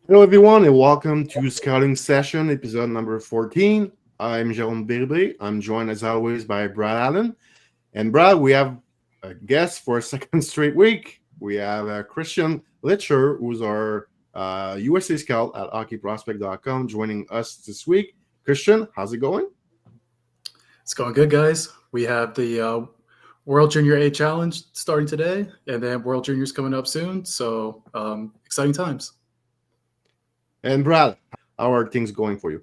Hello, everyone, and welcome to Scouting Session, episode number 14. I'm Jérôme Bérubé. I'm joined, as always, by Brad Allen. And Brad, we have a guest for a second straight week. We have Christian Litscher, who's our USA scout at hockeyprospect.com, joining us this week. Christian, how's it going? It's going good, guys. We have the World Junior A Challenge starting today, and then World Juniors coming up soon. So exciting times. And Brad, how are things going for you?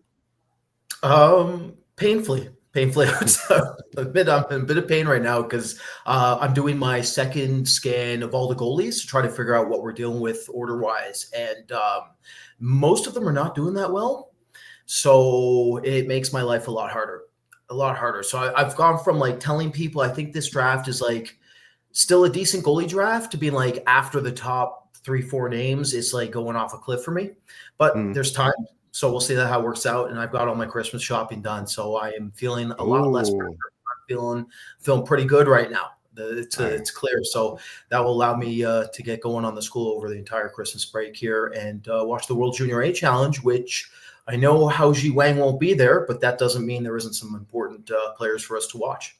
Painfully. It's I'm in a bit of pain right now because I'm doing my second scan of all the goalies to try to figure out what we're dealing with order wise, and most of them are not doing that well. So it makes my life a lot harder. So I've gone from like telling people I think this draft is like still a decent goalie draft to being like after the top 3-4 names, it's like going off a cliff for me. But there's time. So we'll see how it works out. And I've got all my Christmas shopping done. So I am feeling a lot less pressure. I'm feeling pretty good right now. It's clear. So that will allow me to get going on the school over the entire Christmas break here and watch the World Junior A Challenge, which I know Hao Ji Wang won't be there, but that doesn't mean there isn't some important players for us to watch.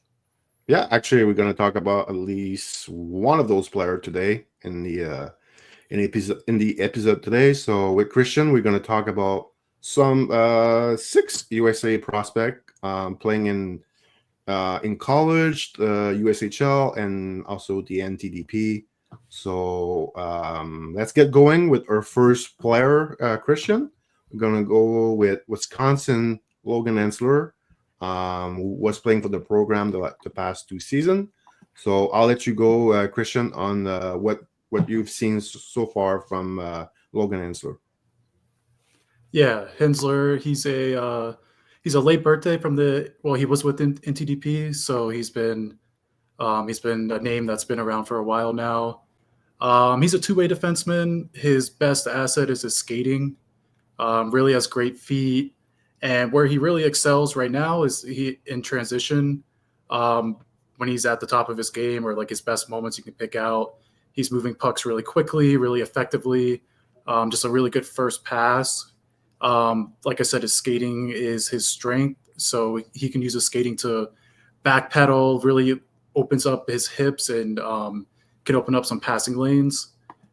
Yeah, actually, we're going to talk about at least one of those players today in the episode today. So with Christian, we're going to talk about some 6 USA prospect playing in college, the USHL, and also the NTDP. So let's get going with our first player, Christian. We're gonna go with Wisconsin Logan Hensler, who was playing for the program the past 2 seasons. So I'll let you go, Christian, on what you've seen so far from Logan Hensler. Yeah, Hensler. He's a late birthday from he was with NTDP, so he's been a name that's been around for a while now. He's a two-way defenseman. His best asset is his skating. Really has great feet, and where he really excels right now is he in transition. When he's at the top of his game or like his best moments, you can pick out. He's moving pucks really quickly, really effectively. Just a really good first pass. Like I said, his skating is his strength, so he can use his skating to backpedal. Really opens up his hips and can open up some passing lanes.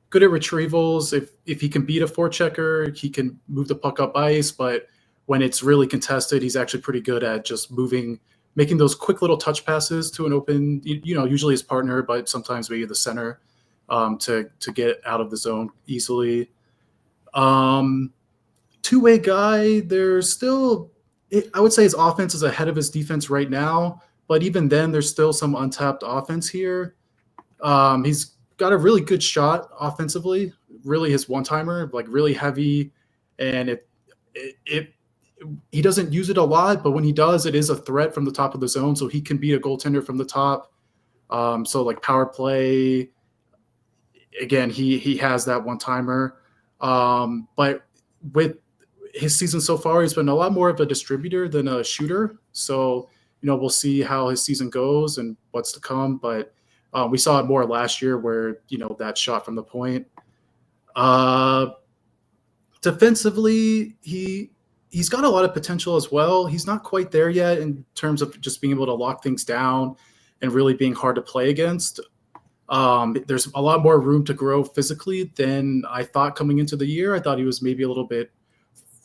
Good at retrievals. If he can beat a forechecker, he can move the puck up ice. But when it's really contested, he's actually pretty good at just making those quick little touch passes to an open, usually his partner, but sometimes maybe the center, to get out of the zone easily. Two-way guy. There's still, I would say his offense is ahead of his defense right now. But even then, there's still some untapped offense here. He's got a really good shot offensively, really his one-timer, like really heavy, and he doesn't use it a lot, but when he does, it is a threat from the top of the zone, so he can beat a goaltender from the top. So like power play, again, he has that one-timer. But with his season so far, he's been a lot more of a distributor than a shooter. So, we'll see how his season goes and what's to come, but we saw it more last year where, that shot from the point. Defensively, he's got a lot of potential as well. He's not quite there yet in terms of just being able to lock things down and really being hard to play against. There's a lot more room to grow physically than I thought coming into the year. I thought he was maybe a little bit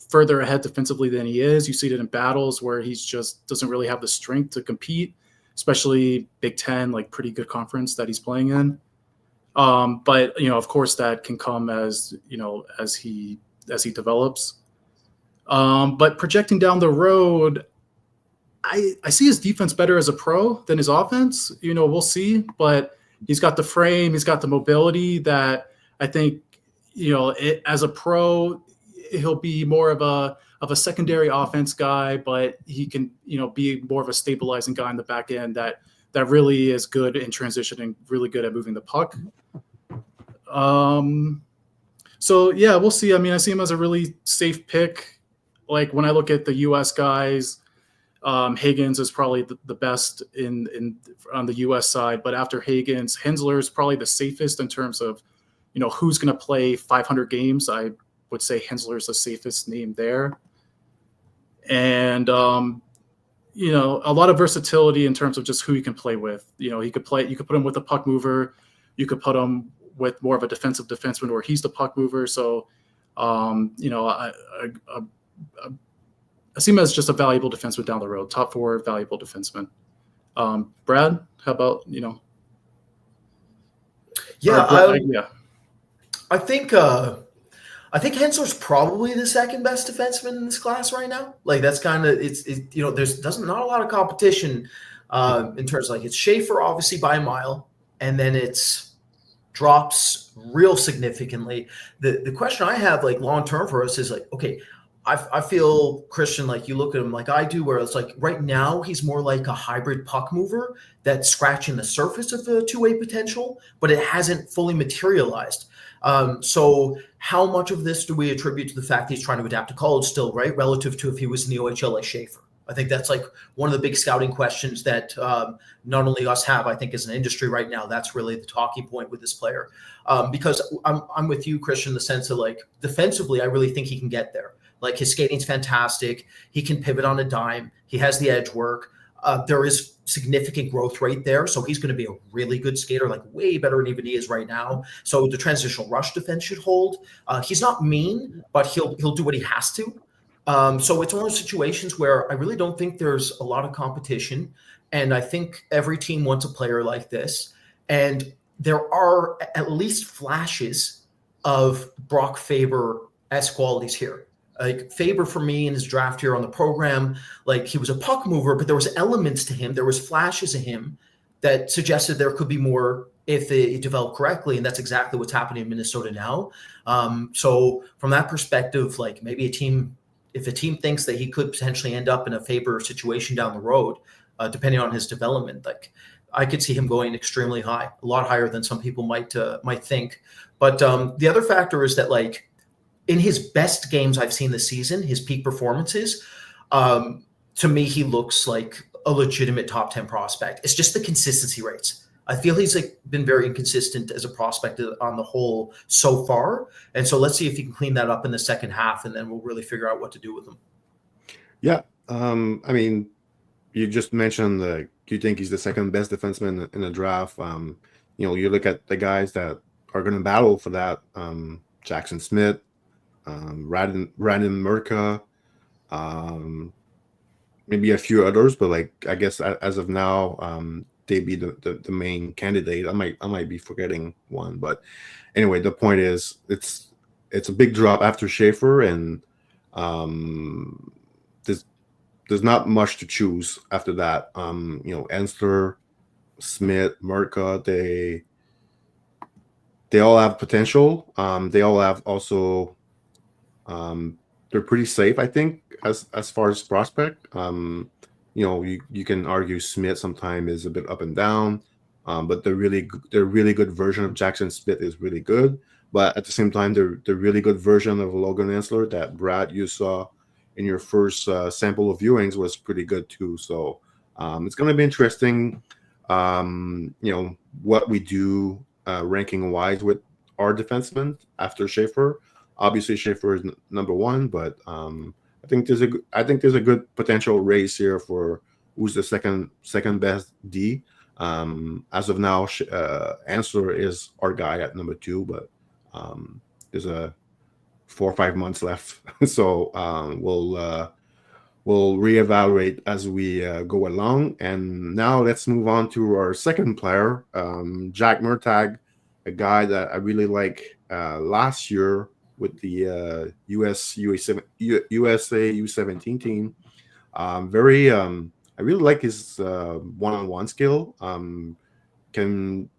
further ahead defensively than he is. You see it in battles where he's just doesn't really have the strength to compete, especially Big Ten, like pretty good conference that he's playing in. But of course, that can come as he develops. But projecting down the road, I see his defense better as a pro than his offense. We'll see, but he's got the frame, he's got the mobility that I think as a pro, he'll be more of a secondary offense guy, but he can, be more of a stabilizing guy in the back end that really is good in transition and really good at moving the puck. So yeah, we'll see. I mean, I see him as a really safe pick. Like when I look at the US guys, Higgins is probably the best on the US side, but after Higgins, Hensler is probably the safest in terms of, who's going to play 500 games. I would say Hensler is the safest name there. And you know, a lot of versatility in terms of just who you can play with. You know, you could put him with a puck mover, you could put him with more of a defensive defenseman where he's the puck mover. So, you know, I see him as just a valuable defenseman down the road, top 4 valuable defenseman. Brad, how about, you know? Yeah, Yeah. I think Hensler's probably the second best defenseman in this class right now. Like that's kind of you know, there's not a lot of competition in terms of like it's Schaefer obviously by a mile, and then it's drops real significantly. The question I have like long term for us is like, okay, I feel Christian, like you look at him like I do, where it's like right now he's more like a hybrid puck mover that's scratching the surface of the two-way potential, but it hasn't fully materialized. So how much of this do we attribute to the fact that he's trying to adapt to college still, right? Relative to if he was in the OHL like Schaefer. I think that's like one of the big scouting questions that not only us have, I think as an industry right now, that's really the talking point with this player. Because I'm with you, Christian, in the sense of like defensively, I really think he can get there. Like his skating's fantastic. He can pivot on a dime. He has the edge work. There is significant growth rate there. So he's going to be a really good skater, like way better than even he is right now. So the transitional rush defense should hold. He's not mean, but he'll do what he has to. So it's one of those situations where I really don't think there's a lot of competition. And I think every team wants a player like this. And there are at least flashes of Brock Faber-esque qualities here. Like Faber for me in his draft here on the program, like he was a puck mover, but there was elements to him. There was flashes of him that suggested there could be more if it developed correctly. And that's exactly what's happening in Minnesota now. So from that perspective, like maybe if a team thinks that he could potentially end up in a Faber situation down the road, depending on his development, like I could see him going extremely high, a lot higher than some people might think. But the other factor is that like, in his best games I've seen this season, his peak performances, to me, he looks like a legitimate top 10 prospect. It's just the consistency rates. I feel he's like been very inconsistent as a prospect on the whole so far. And so let's see if he can clean that up in the second half, and then we'll really figure out what to do with him. Yeah. I mean, you just mentioned you think he's the second best defenseman in the draft. You know, you look at the guys that are going to battle for that. Jackson Smith, Radin Murtagh, maybe a few others, but like I guess as of now, they'd be the main candidate. I might be forgetting one, but anyway, the point is it's a big drop after Schaefer, and there's not much to choose after that. You know, Hensler, Smith, Murtagh, they all have potential. They all have also. They're pretty safe, I think, as far as prospect. You know, you can argue Smith sometimes is a bit up and down, but the really good version of Jackson Smith is really good. But at the same time, the really good version of Logan Hensler that Brad you saw in your first sample of viewings was pretty good too. So it's going to be interesting. You know what we do ranking wise with our defensemen after Schaefer. Obviously, Schaefer is number one, but I think there's a good potential race here for who's the second best D. As of now, Hensler is our guy at number 2, but there's a 4 or 5 months left, so we'll reevaluate as we go along. And now let's move on to our second player, Jack Murtagh, a guy that I really like last year with the USA U17 team. I really like his one-on-one skill. Can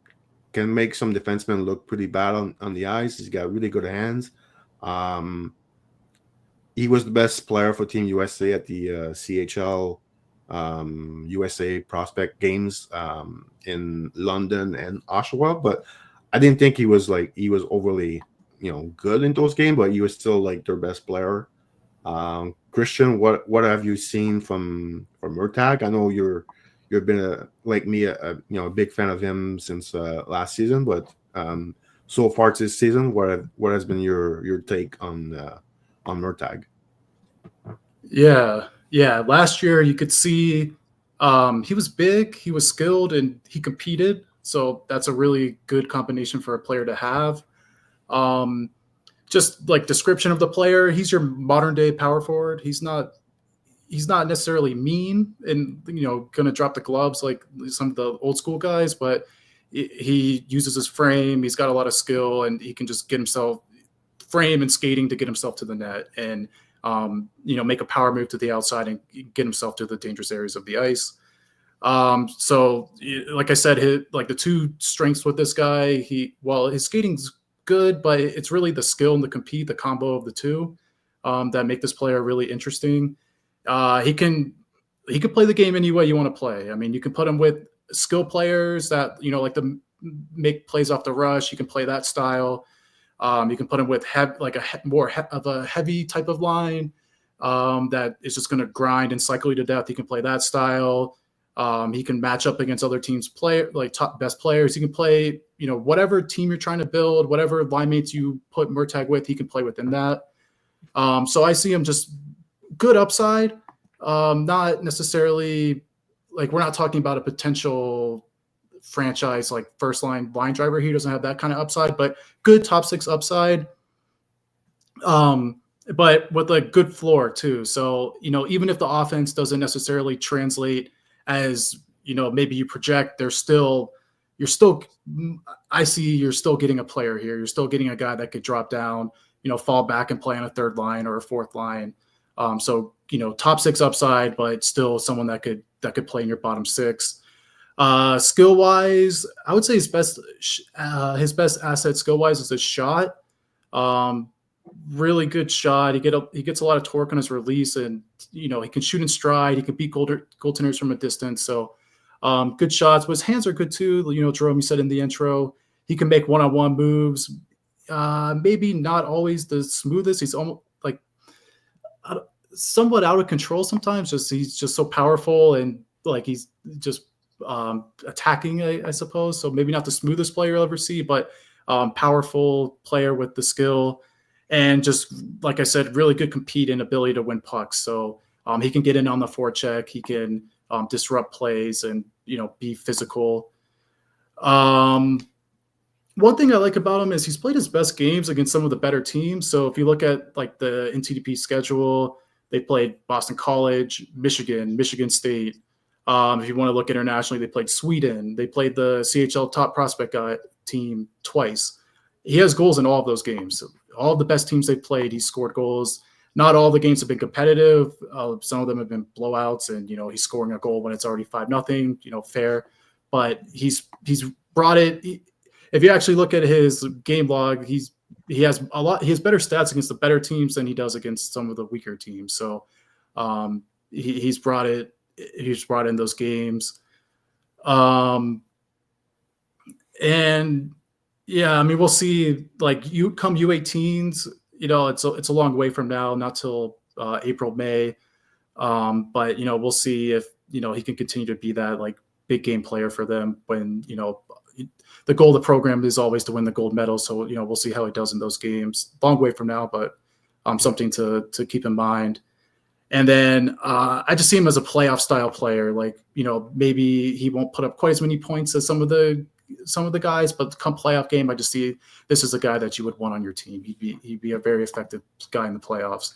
make some defensemen look pretty bad on the ice. He's got really good hands. He was the best player for Team USA at the CHL USA prospect games in London and Oshawa, but I didn't think he was overly good in those games, but he was still like their best player. Christian, what have you seen from Murtagh? I know you've been like me a big fan of him since last season, but so far this season. What has been your take on Murtagh? Yeah. Last year, you could see he was big, he was skilled, and he competed. So that's a really good combination for a player to have. Um, just like description of the player, he's your modern day power forward. He's not necessarily mean and going to drop the gloves like some of the old school guys, but he uses his frame. He's got a lot of skill, and he can just get himself frame and skating to get himself to the net, and make a power move to the outside and get himself to the dangerous areas of the ice. So like I said, the two strengths with this guy, his skating's good, but it's really the skill and the combo of the two that make this player really interesting. He can play the game any way you want to play. I mean, you can put him with skill players that like to make plays off the rush. You can play that style. You can put him with more of a heavy type of line that is just going to grind and cycle you to death. You can play that style. He can match up against other teams' top best players. He can play whatever team you're trying to build, whatever line mates you put Murtagh with, he can play within that. So I see him just good upside. Not necessarily we're not talking about a potential franchise like first line driver. He doesn't have that kind of upside, but good top six upside. But with a good floor too. So, even if the offense doesn't necessarily translate as, maybe you project, you're still getting a player here. You're still getting a guy that could drop down, fall back and play on a third line or a fourth line. So, top six upside, but still someone that could play in your bottom six. Skill wise, I would say his best asset skill wise is his shot. Really good shot. He gets a lot of torque on his release, and he can shoot in stride. He can beat goaltenders from a distance. So good shots. But his hands are good too. Jérôme, you said in the intro, he can make one-on-one moves. Maybe not always the smoothest. He's almost somewhat out of control sometimes. He's just so powerful, and he's just attacking, I suppose. So maybe not the smoothest player you'll ever see, but powerful player with the skill, and just like I said, really good compete and ability to win pucks. So he can get in on the forecheck. He can disrupt plays and be physical. One thing I like about him is he's played his best games against some of the better teams. So if you look at the NTDP schedule, they played Boston College, Michigan State. If you want to look internationally, they played Sweden. They played the CHL top prospect team twice. He has goals in all of those games. So all of the best teams they've played, he scored goals. Not all the games have been competitive. Some of them have been blowouts, and he's scoring a goal when it's already 5-0. Fair, but he's brought it. If you actually look at his game log, he has better stats against the better teams than he does against some of the weaker teams. So he's brought it. He's brought in those games. And yeah, I mean, we'll see. You come U18s, it's a long way from now, not till April, May. But we'll see if he can continue to be that big game player for them when the goal of the program is always to win the gold medal. So, we'll see how he does in those games. Long way from now, but something to keep in mind. And then I just see him as a playoff style player. Maybe he won't put up quite as many points as some of the guys, but come playoff game, I just see this is a guy that you would want on your team. He'd be a very effective guy in the playoffs.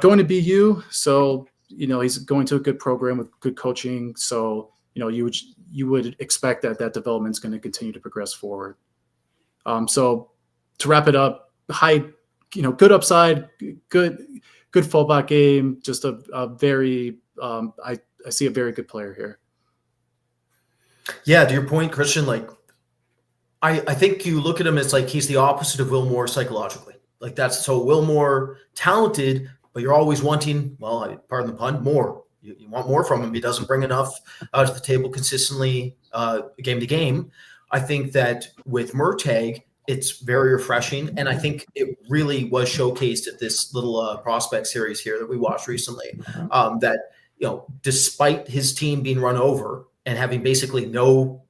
Going to BU, so he's going to a good program with good coaching. So you would expect that development is going to continue to progress forward. So to wrap it up, good upside, good fallback game. Just a very I see a very good player here. Yeah, to your point, Christian, I think you look at him as he's the opposite of Wilmore psychologically. That's so Wilmore talented, but you're always wanting, well, pardon the pun, more. You want more from him. He doesn't bring enough to the table consistently game to game. I think that with Murtagh, it's very refreshing. And I think it really was showcased at this little prospect series here that we watched recently, that, despite his team being run over and having basically no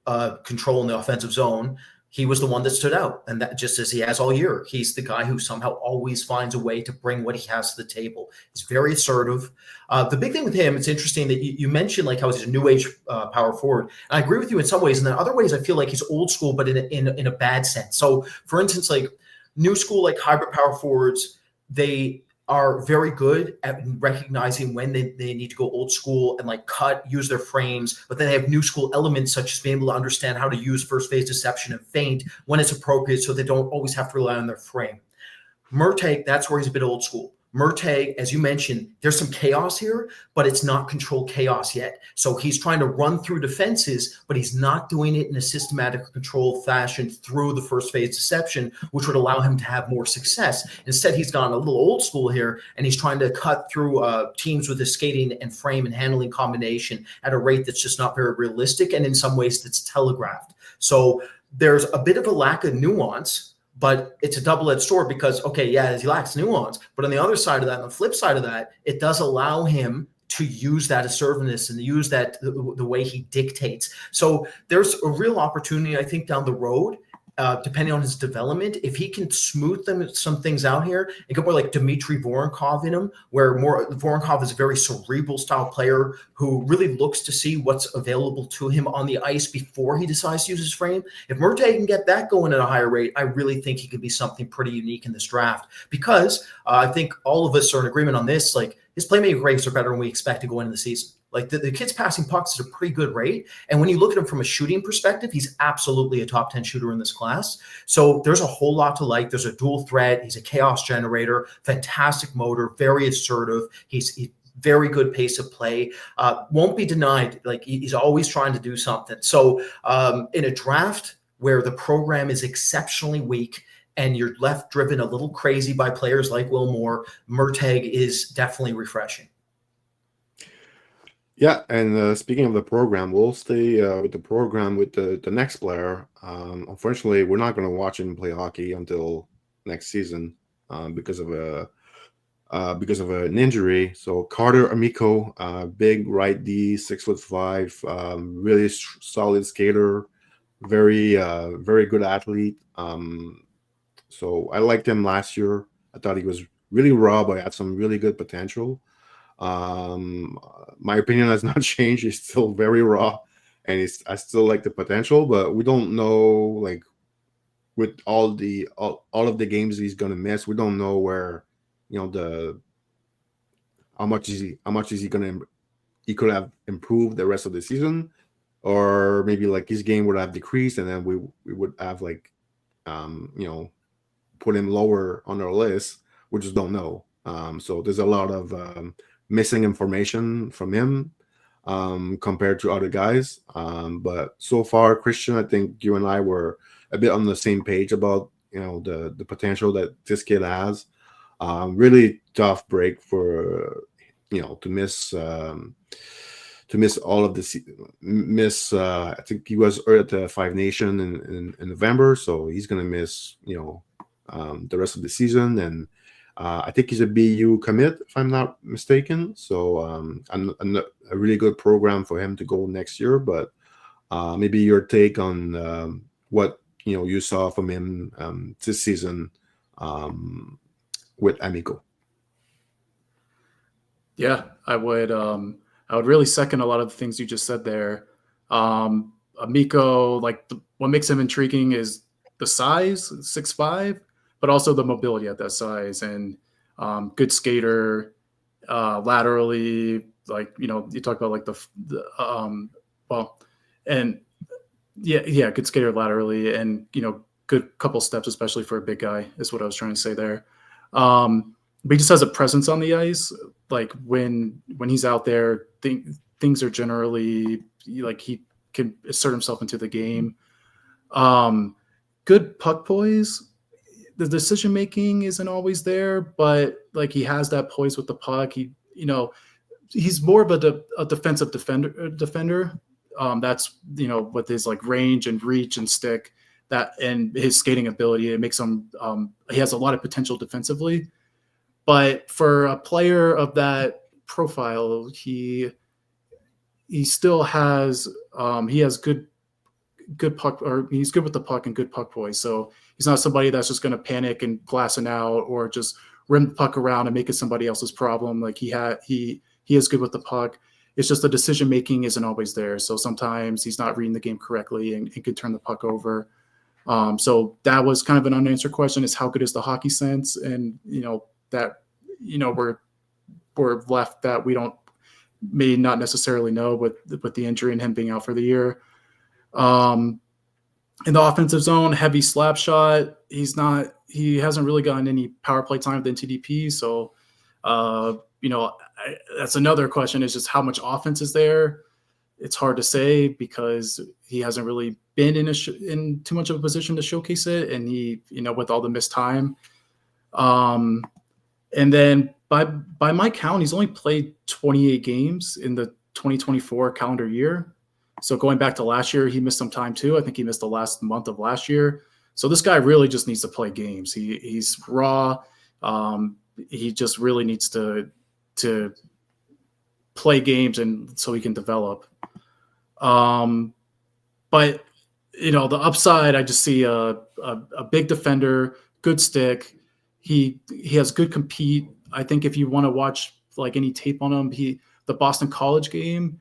control in the offensive zone, he was the one that stood out. And that, just as he has all year, he's the guy who somehow always finds a way to bring what he has to the table. He's very assertive. The big thing with him, it's interesting that you mentioned like how he's a new age power forward. And I agree with you in some ways. And then other ways, I feel like he's old school, but in a bad sense. So for instance, like new school, like hybrid power forwards, they are very good at recognizing when they need to go old school and like use their frames, but then they have new school elements such as being able to understand how to use first phase deception and feint when it's appropriate so they don't always have to rely on their frame. Murtagh, that's where he's a bit old school. Murtagh, as you mentioned, there's some chaos here, but it's not controlled chaos yet. So he's trying to run through defenses, but he's not doing it in a systematic or controlled fashion through the first phase deception, which would allow him to have more success. Instead, he's gone a little old school here, and he's trying to cut through teams with his skating and frame and handling combination at a rate that's just not very realistic, and in some ways that's telegraphed. So there's a bit of a lack of nuance, but it's a double-edged sword because, okay, yeah, he lacks nuance. But on the other side of that, on the flip side of that, it does allow him to use that assertiveness and use that the way he dictates. So there's a real opportunity, I think, down the road, depending on his development, if he can smooth some things out here and go more like Dmitry Voronkov in him, where more Voronkov is a very cerebral style player who really looks to see what's available to him on the ice before he decides to use his frame. If Murtagh can get that going at a higher rate, I really think he could be something pretty unique in this draft, because I think all of us are in agreement on this. Like, his playmaking rates are better than we expect to go into the season. Like the kid's passing pucks at a pretty good rate. And when you look at him from a shooting perspective, he's absolutely a top 10 shooter in this class. So there's a whole lot to like. There's a dual threat. He's a chaos generator, fantastic motor, very assertive. He's very good pace of play. Won't be denied. Like, he's always trying to do something. So in a draft where the program is exceptionally weak and you're left driven a little crazy by players like Will Moore, Murtagh is definitely refreshing. Yeah, and speaking of the program, we'll stay with the program with the next player. Unfortunately, we're not going to watch him play hockey until next season because of an injury. So Carter Amico, big right D, 6'5", really solid skater, very good athlete. So I liked him last year. I thought he was really raw, but had some really good potential. My opinion has not changed. He's still very raw, and I still like the potential, but we don't know, like, with all of the games he's gonna miss, we don't know where, how much is he gonna, he could have improved the rest of the season, or maybe like his game would have decreased, and then we would have like put him lower on our list. We just don't know. So there's a lot of missing information from him compared to other guys. But so far, Christian, I think you and I were a bit on the same page about the potential that this kid has. Really tough break for to miss all of the I think he was at the Five Nation in November, so he's gonna miss the rest of the season. And I think he's a BU commit, if I'm not mistaken. So a really good program for him to go next year. But maybe your take on what you saw from him this season with Amico. Yeah, I would really second a lot of the things you just said there. Amico, like, what makes him intriguing is the size, 6'5", but also the mobility at that size, and good skater laterally. Like, you talk about like good skater laterally, and good couple steps, especially for a big guy, is what I was trying to say there. But he just has a presence on the ice. Like, when he's out there, things are generally like he can assert himself into the game. Good puck poise. The decision making isn't always there, but like, he has that poise with the puck. He's more of a defensive defender. That's with his like range and reach and stick, that and his skating ability, it makes him he has a lot of potential defensively. But for a player of that profile, he still has he has good good puck, or he's good with the puck and good puck poise. So he's not somebody that's just going to panic and glass it out or just rim the puck around and make it somebody else's problem. Like he is good with the puck. It's just the decision making isn't always there. So sometimes he's not reading the game correctly and could turn the puck over. So that was kind of an unanswered question: is how good is the hockey sense? And we're left that we may not necessarily know with the injury and him being out for the year. In the offensive zone, heavy slap shot. He hasn't really gotten any power play time with NTDP. So, that's another question, is just how much offense is there. It's hard to say because he hasn't really been in too much of a position to showcase it. And he, with all the missed time. And then by my count, he's only played 28 games in the 2024 calendar year. So going back to last year, he missed some time too. I think he missed the last month of last year. So this guy really just needs to play games. He's raw. He just really needs to play games, and so he can develop. But the upside, I just see a big defender, good stick. He has good compete. I think if you want to watch like any tape on him, the Boston College game,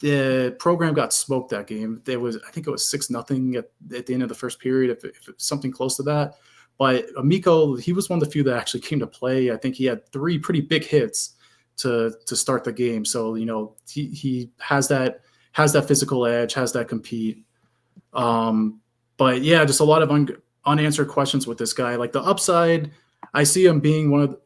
the program got smoked that game. I think it was 6-0 at the end of the first period, if it's something close to that. But Amico, he was one of the few that actually came to play. I think he had 3 pretty big hits to start the game. So he has that physical edge, has that compete. But yeah, just a lot of unanswered questions with this guy. Like the upside, I see him being one of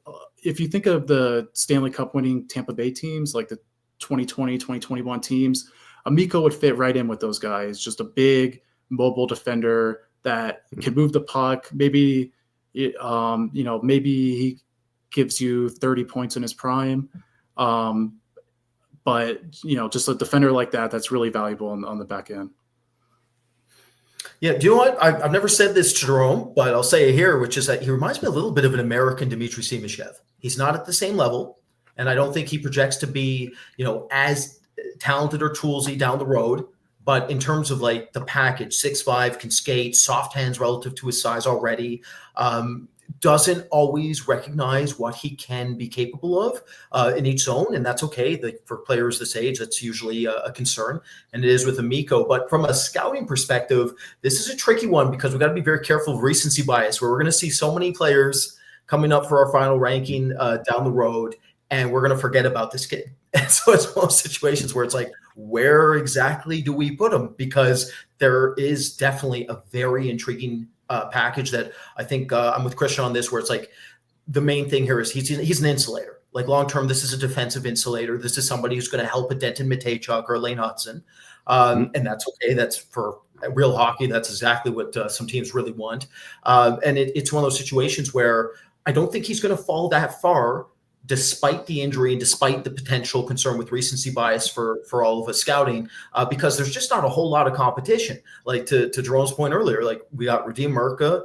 if you think of the Stanley Cup winning Tampa Bay teams, like the 2020, 2021 teams, Amico would fit right in with those guys. Just a big mobile defender that can move the puck. Maybe, maybe he gives you 30 points in his prime. But, just a defender like that's really valuable on the back end. Yeah, do you know what? I've never said this to Jérôme, but I'll say it here, which is that he reminds me a little bit of an American Dmitry Simashev. He's not at the same level, and I don't think he projects to be, as talented or toolsy down the road. But in terms of like the package, 6'5", can skate, soft hands relative to his size already, doesn't always recognize what he can be capable of in each zone, and that's okay. For players this age, that's usually a concern, and it is with Amico. But from a scouting perspective, this is a tricky one because we've got to be very careful of recency bias, where we're going to see so many players coming up for our final ranking down the road, and we're going to forget about this kid. And so it's one of those situations where it's like, where exactly do we put him? Because there is definitely a very intriguing package that I think I'm with Christian on this, where it's like the main thing here is he's an insulator. Like long term, this is a defensive insulator. This is somebody who's going to help a Denton Matejchuk or Lane Hudson, and that's okay. That's for real hockey. That's exactly what some teams really want. And it's one of those situations where I don't think he's going to fall that far, despite the injury and despite the potential concern with recency bias for all of us scouting, because there's just not a whole lot of competition. Like to Jerome's point earlier, like we got Radim Murtagh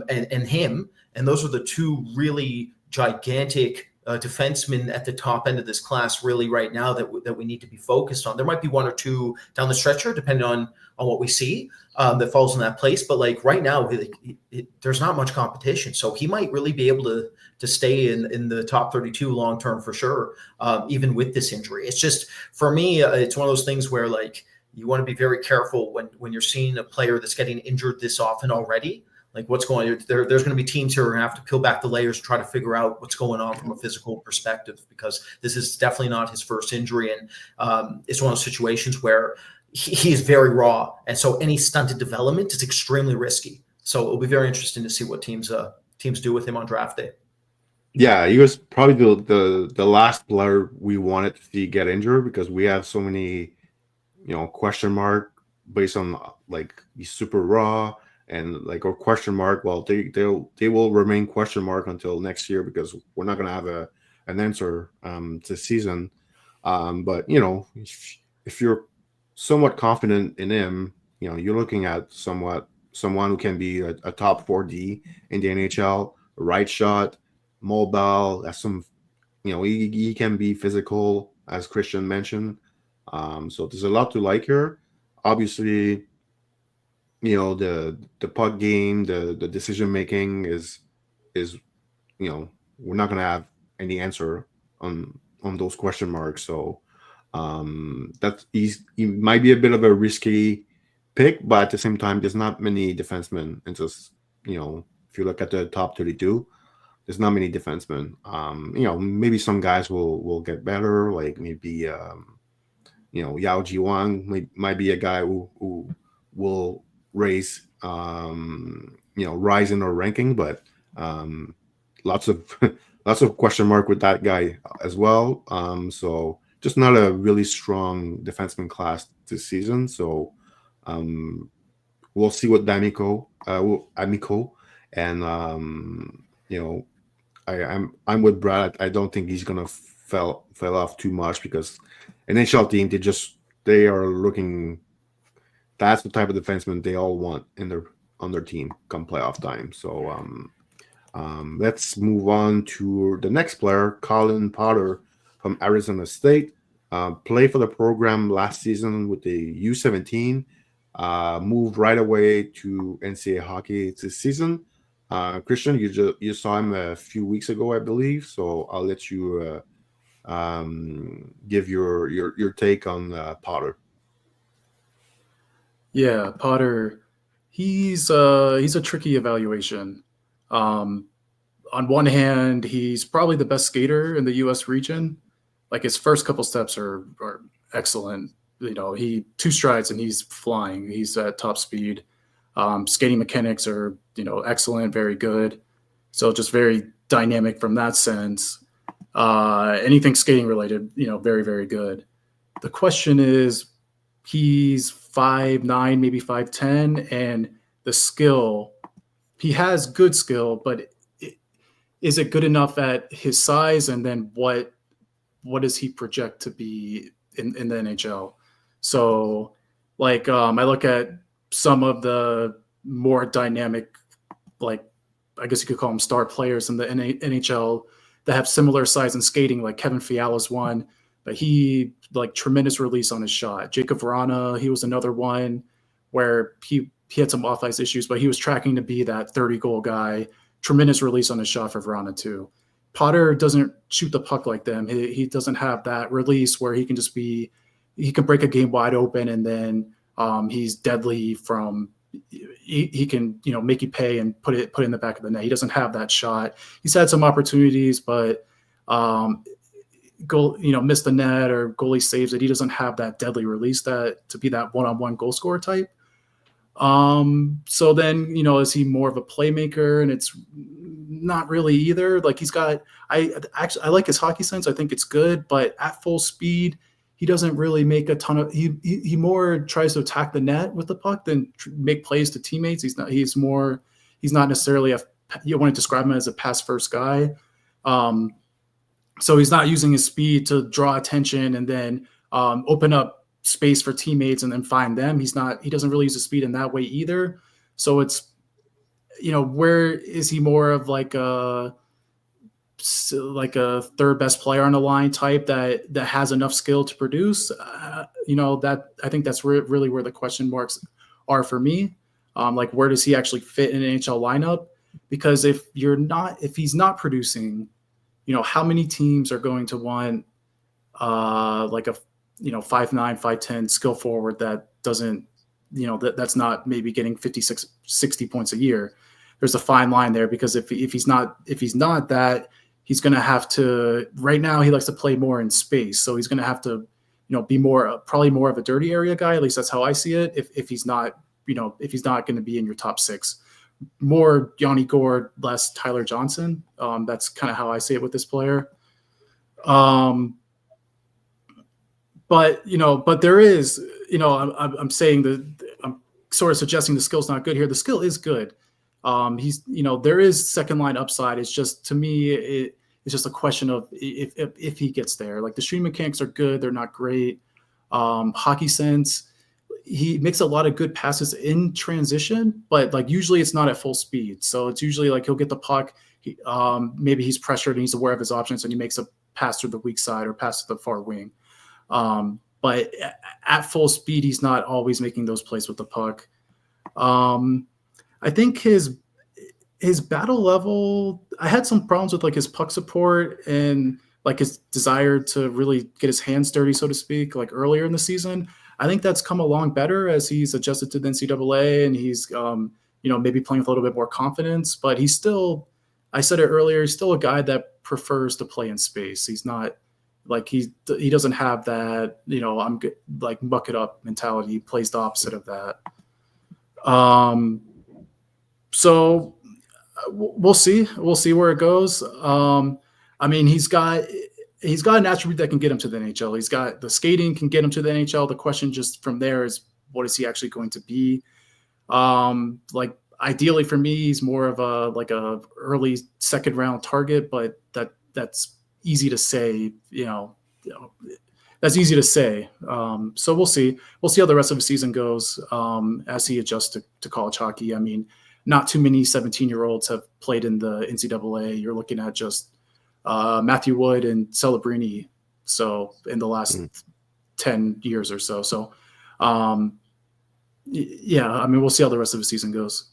and him, and those are the 2 really gigantic defensemen at the top end of this class really right now that we need to be focused on. There might be 1 or 2 down the stretcher, depending on what we see that falls in that place. But like right now, there's not much competition. So he might really be able to stay in the top 32 long-term for sure, even with this injury. It's just, for me, it's one of those things where like you want to be very careful when you're seeing a player that's getting injured this often already. Like what's going on there? There's going to be teams who are going to have to peel back the layers, try to figure out what's going on from a physical perspective, because this is definitely not his first injury. And it's one of those situations where he is very raw. And so any stunted development is extremely risky. So it'll be very interesting to see what teams do with him on draft day. Yeah, he was probably the last player we wanted to see get injured, because we have so many, question mark based on like he's super raw. And like, or question mark, well, they will remain question mark until next year, because we're not going to have an answer this season. But if you're somewhat confident in him, you're looking at someone who can be a top 4D in the NHL, right shot, mobile. That's some, he can be physical, as Christian mentioned. So there's a lot to like here. obviously, the puck game, the decision making is we're not gonna have any answer on those question marks. So he might be a bit of a risky pick, but at the same time, there's not many defensemen. And just if you look at the top 32, there's not many defensemen. Maybe some guys will get better, like maybe Yao Ji Wang might be a guy who will rise in our ranking, but lots of lots of question mark with that guy as well. So just not a really strong defenseman class this season. So we'll see what Amico and I'm with Brad. I don't think he's gonna fell off too much because NHL team they are looking. That's the type of defenseman they all want on their team come playoff time. So let's move on to the next player, Cullen Potter from Arizona State. Played for the program last season with the U17. Moved right away to NCAA hockey this season. Christian, you saw him a few weeks ago, I believe. So I'll let you give your take on Potter. Yeah, Potter, he's a tricky evaluation. On one hand, he's probably the best skater in the U.S. region. Like his first couple steps are excellent. He 2 strides and he's flying. He's at top speed. Skating mechanics are excellent, very good. So just very dynamic from that sense. Anything skating related, very, very good. The question is, he's 5'9", maybe 5'10", and the skill, he has good skill, but is it good enough at his size? And then what does he project to be in the NHL? So like I look at some of the more dynamic, like I guess you could call them star players in the NHL that have similar size and skating, like Kevin Fiala's one, but he like tremendous release on his shot. Jacob Vrana, he was another one where he had some off ice issues, but he was tracking to be that 30-goal guy. Tremendous release on his shot for Vrana too. Potter doesn't shoot the puck like them. He doesn't have that release where he can break a game wide open, and then he's deadly from. He can make you pay and put it in the back of the net. He doesn't have that shot. He's had some opportunities, but miss the net or goalie saves it. He doesn't have that deadly release to be that one-on-one goal scorer type. So then, is he more of a playmaker? And it's not really either. Like I like his hockey sense. I think it's good, but at full speed, he doesn't really make a ton of, he more tries to attack the net with the puck than make plays to teammates. He's not necessarily you want to describe him as a pass first guy. So he's not using his speed to draw attention and then open up space for teammates and then find them. He doesn't really use his speed in that way either. So it's, where is he more of like a third best player on the line type that has enough skill to produce? That I think that's really where the question marks are for me. Like where does he actually fit in an NHL lineup? Because if he's not producing, how many teams are going to want like a 5'9", 5'10" skill forward that doesn't, that's not maybe getting 56, 60 points a year. There's a fine line there, because if he's not that, he's going to have to, right now he likes to play more in space. So he's going to have to, be probably more of a dirty area guy. At least that's how I see it. If he's not, if he's not going to be in your top 6, more Yanni Gourde, less Tyler Johnson. That's kind of how I see it with this player. But there is, I'm saying that I'm sort of suggesting the skill's not good here. The skill is good. He's, there is second line upside. It's just, to me, it's just a question of if he gets there. Like the shooting mechanics are good. They're not great. Hockey sense, he makes a lot of good passes in transition, but like usually it's not at full speed. So it's usually like he'll get the puck. Maybe he's pressured and he's aware of his options and he makes a pass through the weak side or pass to the far wing. But but at full speed, he's not always making those plays with the puck. I think his battle level, I had some problems with like his puck support and like his desire to really get his hands dirty, so to speak, like earlier in the season. I think that's come along better as he's adjusted to the NCAA and he's, maybe playing with a little bit more confidence, but he's still, I said it earlier, he's still a guy that prefers to play in space. He's not like, he doesn't have that, I'm good, like muck it up mentality. He plays the opposite of that. So we'll see. We'll see where it goes. I mean, he's got an attribute that can get him to the NHL. He's got the skating can get him to the NHL. The question just from there is, what is he actually going to be? Like ideally for me, he's more of a early second round target, but that's easy to say, that's easy to say. So we'll see. We'll see how the rest of the season goes as he adjusts to college hockey. I mean, not too many 17-year-olds have played in the NCAA. You're looking at just Matthew Wood and Celebrini. So in the last 10 years or so. So, yeah, I mean, we'll see how the rest of the season goes.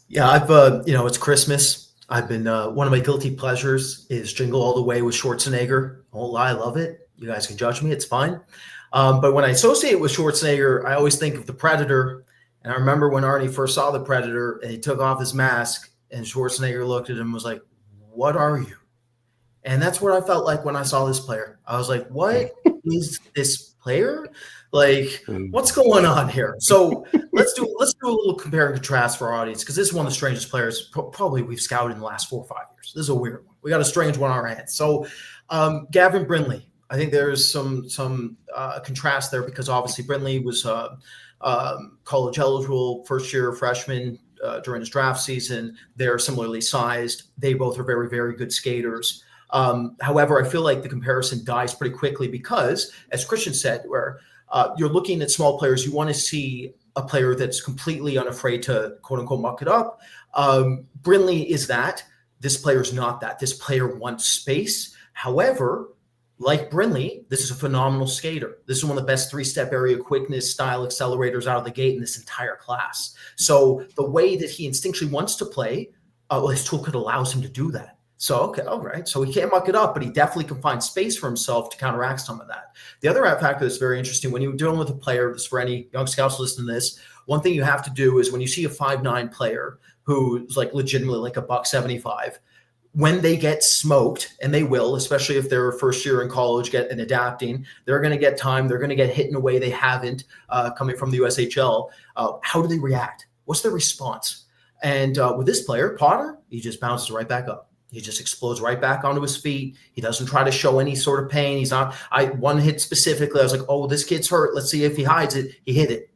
Yeah, I've, it's Christmas. I've been, one of my guilty pleasures is Jingle All the Way with Schwarzenegger. I won't lie, I love it. You guys can judge me, it's fine. But when I associate with Schwarzenegger, I always think of The Predator. And I remember when Arnie first saw The Predator and he took off his mask and Schwarzenegger looked at him and was like, "What are you?" And that's what I felt like when I saw this player. I was like, what is this player? Like, what's going on here? So let's do a little compare and contrast for our audience, because this is one of the strangest players probably we've scouted in the last 4 or 5 years. This is a weird one. We got a strange one on our hands. So Gavin Brindley, I think there's some contrast there, because obviously Brindley was college eligible, first year freshman during his draft season. They're similarly sized. They both are very, very good skaters. However, I feel like the comparison dies pretty quickly because, as Christian said, where you're looking at small players, you want to see a player that's completely unafraid to quote unquote muck it up. Brindley is that. This player is not that. This player wants space. However, like Brindley, this is a phenomenal skater. This is one of the best three-step area quickness style accelerators out of the gate in this entire class. So the way that he instinctually wants to play, his toolkit allows him to do that. So, okay, all right. So he can't muck it up, but he definitely can find space for himself to counteract some of that. The other factor that's very interesting, when you're dealing with a player, this for any young scouts listening to this, one thing you have to do is when you see a 5'9" player who's like legitimately like $175, when they get smoked, and they will, especially if they're first year in college and adapting, they're going to get time. They're going to get hit in a way they haven't coming from the USHL. How do they react? What's their response? And with this player, Potter, he just bounces right back up. He just explodes right back onto his feet. He doesn't try to show any sort of pain. He's not. One hit specifically, I was like, oh, this kid's hurt. Let's see if he hides it. He hit it.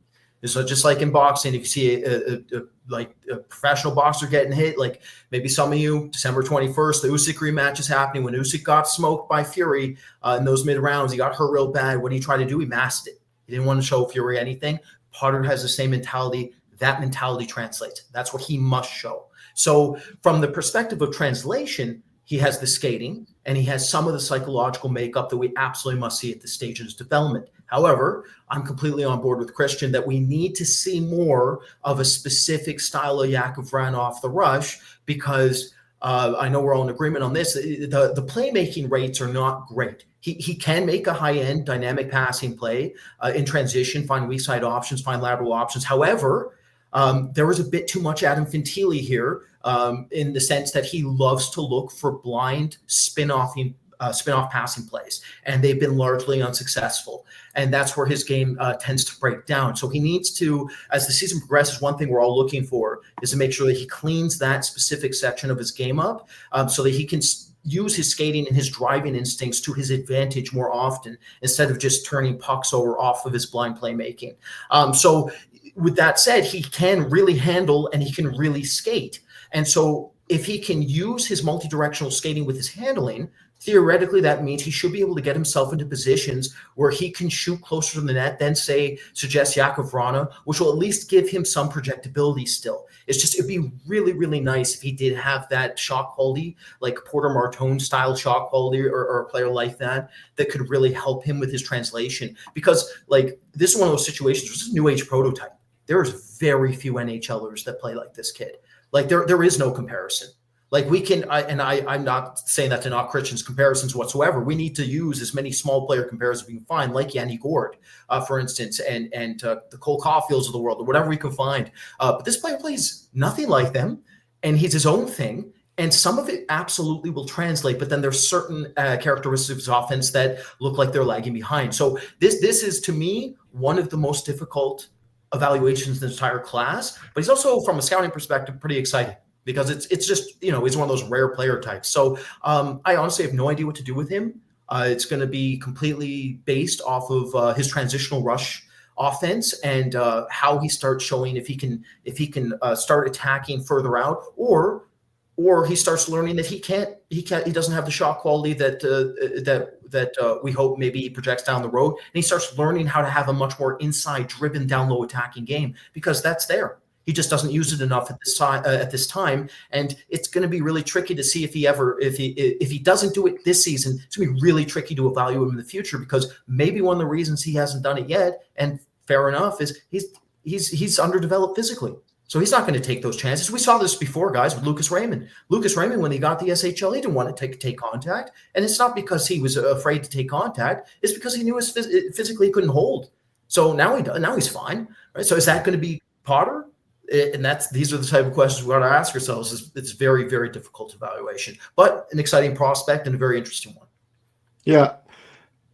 So just like in boxing, if you see a professional boxer getting hit, like maybe some of you, December 21st, the Usyk rematch is happening. When Usyk got smoked by Fury in those mid rounds, he got hurt real bad. What did he try to do? He masked it. He didn't want to show Fury anything. Potter has the same mentality. That mentality translates. That's what he must show. So from the perspective of translation, he has the skating and he has some of the psychological makeup that we absolutely must see at this stage in his development. However, I'm completely on board with Christian that we need to see more of a specific style of Yakov Vran off the rush, because I know we're all in agreement on this. The playmaking rates are not great. He can make a high-end dynamic passing play in transition, find weak side options, find lateral options. However, there was a bit too much Adam Fantilli here in the sense that he loves to look for blind spin-off passing plays, and they've been largely unsuccessful. And that's where his game tends to break down. So he needs to, as the season progresses, one thing we're all looking for is to make sure that he cleans that specific section of his game up so that he can use his skating and his driving instincts to his advantage more often, instead of just turning pucks over off of his blind playmaking. So with that said, he can really handle and he can really skate. And so if he can use his multi-directional skating with his handling theoretically, that means he should be able to get himself into positions where he can shoot closer to the net than, say, suggest Jakub Vrana, which will at least give him some projectability still. It's just, it'd be really, really nice if he did have that shot quality, like Porter Martone style shot quality, or a player like that could really help him with his translation. Because, like, this is one of those situations, this is a new age prototype. There's very few NHLers that play like this kid. Like, there is no comparison. Like, we can, I'm not saying that to knock Christian's comparisons whatsoever. We need to use as many small player comparisons we can find, like Yanni Gourde, for instance, and the Cole Caulfields of the world, or whatever we can find. But this player plays nothing like them, and he's his own thing. And some of it absolutely will translate, but then there's certain characteristics of offense that look like they're lagging behind. So this is, to me, one of the most difficult evaluations in the entire class. But he's also, from a scouting perspective, pretty exciting, because it's just, he's one of those rare player types. So I honestly have no idea what to do with him. It's going to be completely based off of his transitional rush offense and how he starts showing if he can start attacking further out, or he starts learning that he doesn't have the shot quality that we hope maybe he projects down the road, and he starts learning how to have a much more inside driven, down low attacking game, because that's there. He just doesn't use it enough at this time, and it's going to be really tricky to see if he doesn't do it this season. It's going to be really tricky to evaluate him in the future, because maybe one of the reasons he hasn't done it yet, and fair enough, is he's underdeveloped physically, so he's not going to take those chances. We saw this before, guys, with Lucas Raymond. Lucas Raymond, when he got the SHL, he didn't want to take contact, and it's not because he was afraid to take contact. It's because he knew physically he couldn't hold. So now he's fine, right? So is that going to be Potter? And these are the type of questions we got to ask ourselves. It's very, very difficult evaluation, but an exciting prospect and a very interesting one. Yeah,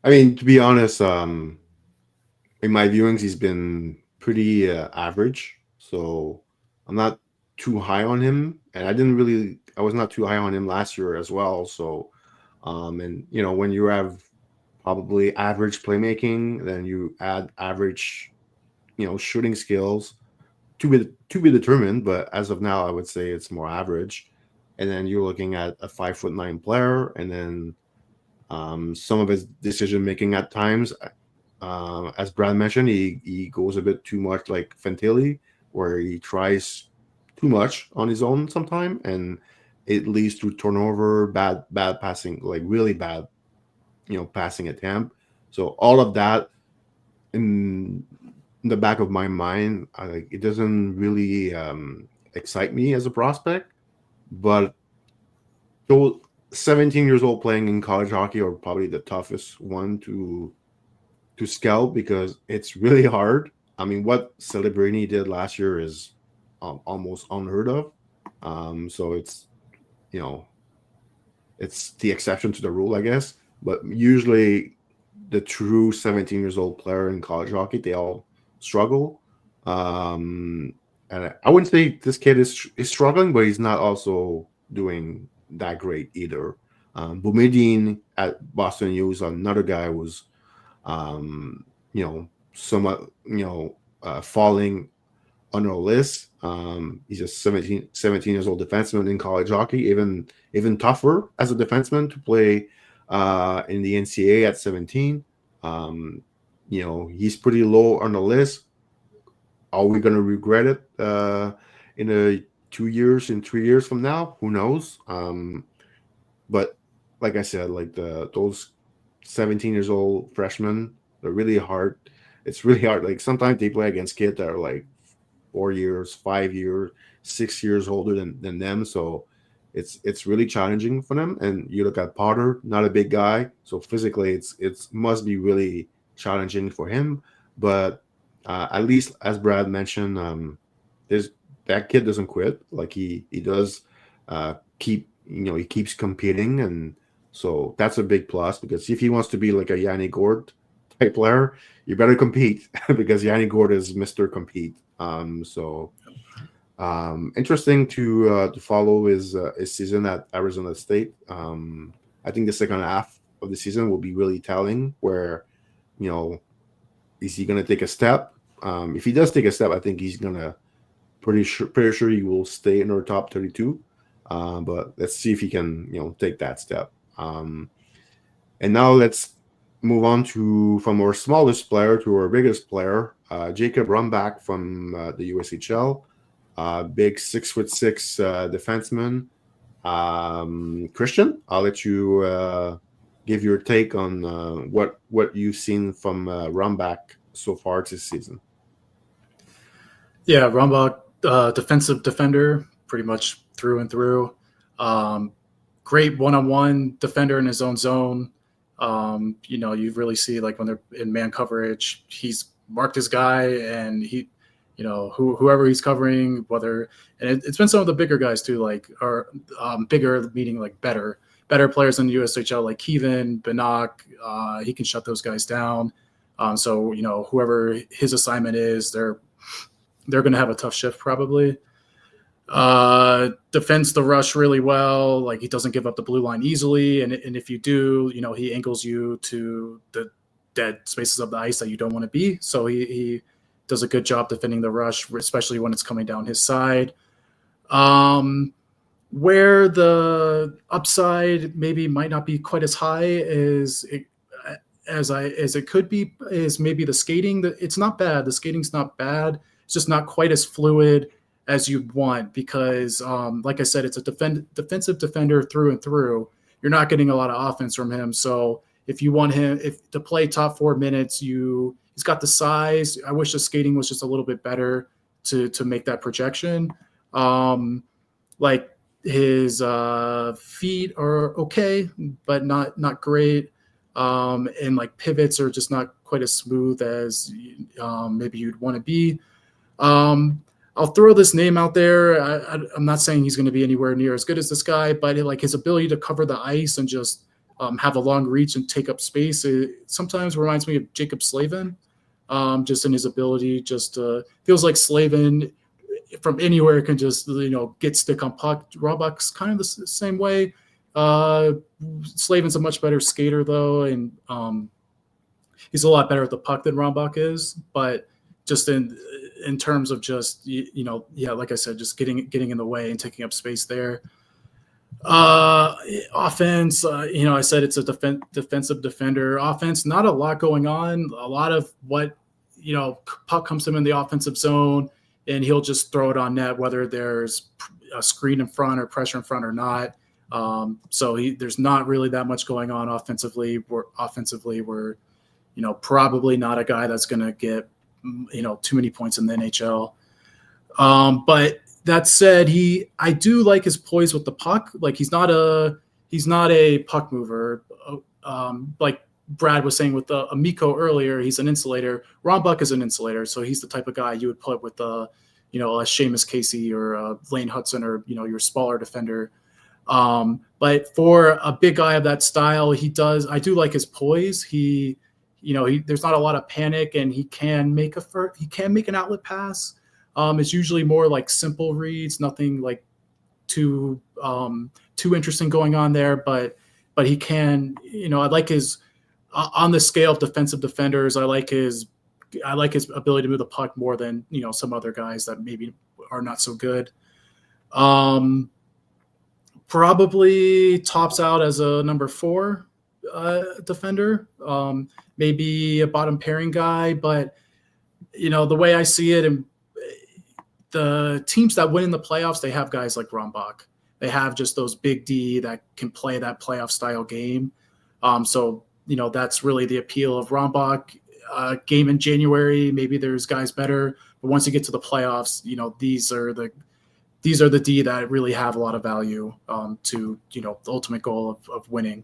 I mean, to be honest, in my viewings, he's been pretty average. So I'm not too high on him, and I was not too high on him last year as well. So, and when you have probably average playmaking, then you add average, shooting skills. To be determined, but as of now, I would say it's more average. And then you're looking at a 5'9" player, and then some of his decision making at times, as Brad mentioned, he goes a bit too much like Fantilli, where he tries too much on his own sometimes, and it leads to turnover, bad passing, like really bad, passing attempt. So all of that in the back of my mind, it doesn't really excite me as a prospect. But 17 years old playing in college hockey are probably the toughest one to scout, because it's really hard. I mean, what Celebrini did last year is almost unheard of. So it's it's the exception to the rule, I guess. But usually, the true 17 years old player in college hockey, they all struggle. And I wouldn't say this kid is struggling, but he's not also doing that great either. Boumediene at Boston News, another guy was, somewhat, falling on our list. He's a 17 years old defenseman in college hockey, even tougher as a defenseman to play in the NCAA at 17. He's pretty low on the list. Are we going to regret it in 2 years, in 3 years from now? Who knows? But like I said, like those 17 years old freshmen, they're really hard. It's really hard. Like sometimes they play against kids that are like 4 years, 5 years, 6 years older than them. So it's really challenging for them. And you look at Potter, not a big guy, so physically it must be really challenging for him. But at least, as Brad mentioned, that kid doesn't quit. Like he does keep, he keeps competing, and so that's a big plus, because if he wants to be like a Yanni Gourde type player, you better compete because Yanni Gourde is Mr. Compete. Interesting to follow his season at Arizona State. I think the second half of the season will be really telling, where is he going to take a step? If he does take a step, I think he's going to pretty sure he will stay in our top 32. But let's see if he can take that step. And now let's move on from our smallest player to our biggest player, Jacob Rombach from the USHL, big 6'6" defenseman. Christian, I'll let you give your take on what you've seen from Rombach so far this season. Yeah, Rombach, defensive defender, pretty much through and through. Great one-on-one defender in his own zone. You really see like when they're in man coverage, he's marked his guy, and he, whoever he's covering, it's been some of the bigger guys too, like bigger meaning like better players in the USHL, like Kevin Bannock. He can shut those guys down. So whoever his assignment is, they're going to have a tough shift probably. Defends the rush really well. Like he doesn't give up the blue line easily. And if you do, he angles you to the dead spaces of the ice that you don't want to be. So he does a good job defending the rush, especially when it's coming down his side. Where the upside maybe might not be quite as high as it could be is maybe the skating. It's not bad. The skating's not bad. It's just not quite as fluid as you'd want because, like I said, it's a defensive defender through and through. You're not getting a lot of offense from him. So if you want him to play top 4 minutes, he's got the size. I wish the skating was just a little bit better to make that projection. Like his feet are okay, but not great. And like pivots are just not quite as smooth as maybe you'd want to be. I'll throw this name out there. I'm not saying he's going to be anywhere near as good as this guy, but like his ability to cover the ice and just have a long reach and take up space, it sometimes reminds me of Jacob Slavin, just in his ability. Just feels like Slavin from anywhere can just get stick on puck. Rombach's kind of the same way. Slavin's a much better skater though, and he's a lot better at the puck than Rombach is, but just in terms of just like I said, just getting in the way and taking up space there. Offense, I said it's a defensive defender. Offense, not a lot going on. A lot of what puck comes to him in the offensive zone, and he'll just throw it on net, whether there's a screen in front or pressure in front or not. So there's not really that much going on offensively. We're probably not a guy that's going to get too many points in the NHL. But that said, I do like his poise with the puck. Like he's not a puck mover. Like Brad was saying with the Amico earlier, he's an insulator. Rombach is an insulator, so he's the type of guy you would put with a Seamus Casey or a Lane Hudson or your smaller defender. But for a big guy of that style, I do like his poise. There's not a lot of panic, and he can make an outlet pass. It's usually more like simple reads, nothing like too interesting going on there. But he can, I like his on the scale of defensive defenders. I like his ability to move the puck more than some other guys that maybe are not so good. Probably tops out as a number 4 defender, maybe a bottom pairing guy, but the way I see it, and the teams that win in the playoffs, they have guys like Rombach. They have just those big D that can play that playoff style game. So that's really the appeal of Rombach. Game in January, maybe there's guys better, but once you get to the playoffs, these are the D that really have a lot of value to the ultimate goal of winning.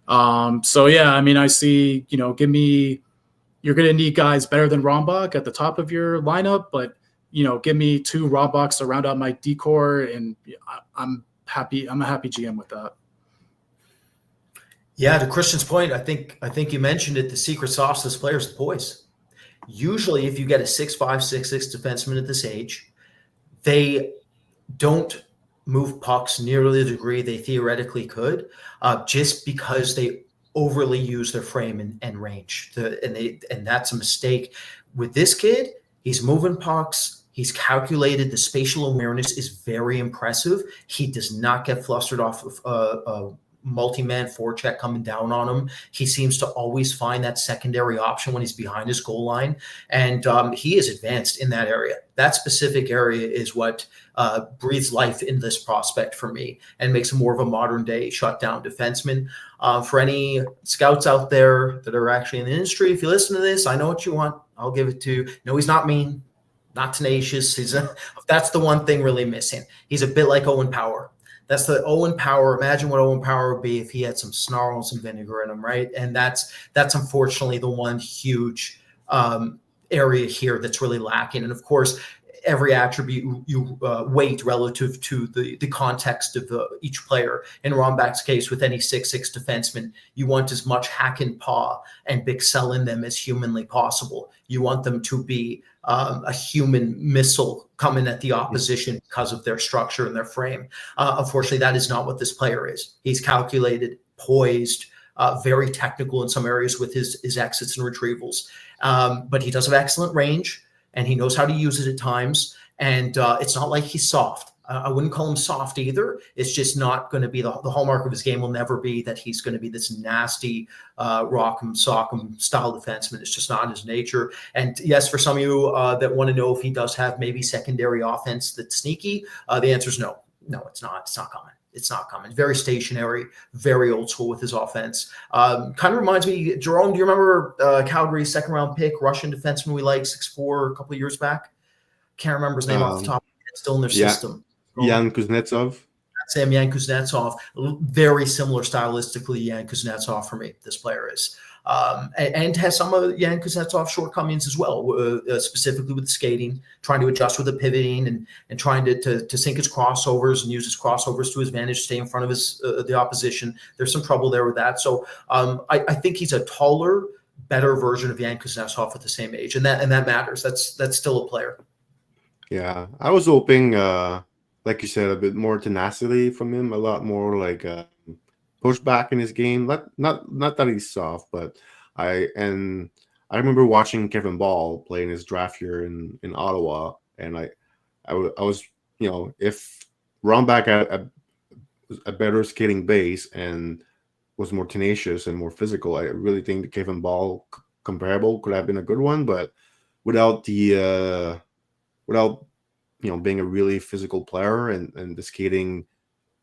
So yeah, I mean, I see, you're going to need guys better than Rombach at the top of your lineup, but give me 2 Rombachs to round out my decor, and I'm happy. I'm a happy GM with that. Yeah, to Christian's point, I think you mentioned it. The secret sauce of this player is the poise. Usually, if you get a 6'5", 6'6" defenseman at this age, they don't move pucks nearly the degree they theoretically could, just because they overly use their frame and range. And that's a mistake. With this kid, he's moving pucks. He's calculated. The spatial awareness is very impressive. He does not get flustered off of multi-man forecheck coming down on him. He seems to always find that secondary option when he's behind his goal line. And he is advanced in that area. That specific area is what breathes life in this prospect for me and makes him more of a modern day shutdown defenseman. For any scouts out there that are actually in the industry, if you listen to this, I know what you want. I'll give it to you. No, he's not mean, not tenacious. That's the one thing really missing. He's a bit like Owen Power. That's the Owen Power. Imagine what Owen Power would be if he had some snarl and some vinegar in him, right? And that's unfortunately the one huge area here that's really lacking. And of course, every attribute you weight relative to the context of each player. In Rombach's case, with any 6'6" defenseman, you want as much hack and paw and big cell in them as humanly possible. You want them to be a human missile coming at the opposition because of their structure and their frame. Unfortunately, that is not what this player is. He's calculated, poised, very technical in some areas with his exits and retrievals. But he does have excellent range, and he knows how to use it at times. And it's not like he's soft. I wouldn't call him soft either. It's just not going to be the hallmark of his game will never be that he's going to be this nasty rock'em sock'em style defenseman. It's just not his nature. And yes, for some of you that want to know if he does have maybe secondary offense that's sneaky, the answer is no. No, it's not. It's not coming. It's not coming. Very stationary, very old school with his offense. Kind of reminds me, Jérôme, do you remember Calgary's second-round pick, Russian defenseman we liked, 6'4", a couple of years back? Can't remember his name off the top of my head. Still in their system. Yan Kuznetsov. Sam Yan Kuznetsov. Very similar stylistically, Yan Kuznetsov for me, this player is. And has some of Yan Kuznetsov's shortcomings as well, specifically with skating, trying to adjust with the pivoting and trying to sink his crossovers and use his crossovers to his advantage, stay in front of his the opposition. There's some trouble there with that. So I think he's a taller, better version of Yan Kuznetsov at the same age, and that matters. That's still a player. Yeah, I was hoping, like you said, a bit more tenacity from him, a lot more like push back in his game. Not that he's soft, but I remember watching Kevin Ball play in his draft year in Ottawa, and I was, if Rombach had a better skating base and was more tenacious and more physical, I really think the Kevin Ball comparable could have been a good one, but without being a really physical player and the skating,